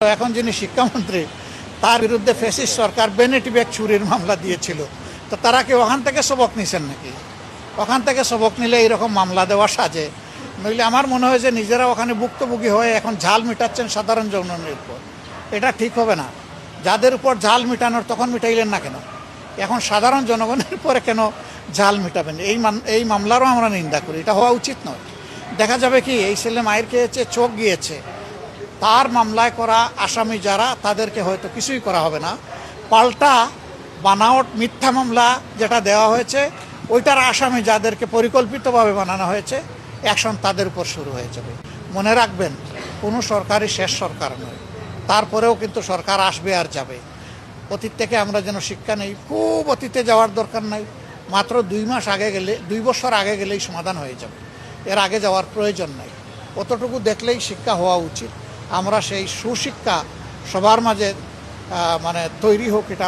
এখন যিনি শিক্ষামন্ত্রী তার বিরুদ্ধে ফ্যাসিস্ট সরকার বেনেটি ব্যাগ চুরির মামলা দিয়েছিল। তো তারা কি ওখান থেকে সবক নিছেন নাকি? ওখান থেকে সবক নিলে এইরকম মামলা দেওয়া সাজে? নইলে আমার মনে হয় যে নিজেরা ওখানে ভুক্তভোগী হয়ে এখন ঝাল মিটাচ্ছেন সাধারণ জনগণের উপর। এটা ঠিক হবে না। যাদের উপর ঝাল মিটানোর তখন মিটাইলেন না কেন? এখন সাধারণ জনগণের উপরে কেন ঝাল মিটাবেন? এই মামলারও আমরা নিন্দা করি। এটা হওয়া উচিত নয়। দেখা যাবে কি এই ছেলে মায়ের খেয়েছে, চোখ গিয়েছে, তার মামলায় করা আসামি যারা তাদেরকে হয়তো কিছুই করা হবে না, পাল্টা বানাওয়াট মিথ্যা মামলা যেটা দেওয়া হয়েছে ওইটার আসামি যাদেরকে পরিকল্পিতভাবে বানানো হয়েছে অ্যাকশন তাদের উপর শুরু হয়ে যাবে। মনে রাখবেন, কোনো সরকারই শেষ সরকার নয়, তারপরেও কিন্তু সরকার আসবে আর যাবে। অতীত থেকে আমরা যেন শিক্ষা নেই। খুব অতীতে যাওয়ার দরকার নাই, মাত্র 2 বছর আগে গেলেই সমাধান হয়ে যাবে। এর আগে যাওয়ার প্রয়োজন নাই। অতটুকু দেখলেই শিক্ষা হওয়া উচিত। আমরা সেই সুশিক্ষা সবার মাঝে তৈরি হোক, এটা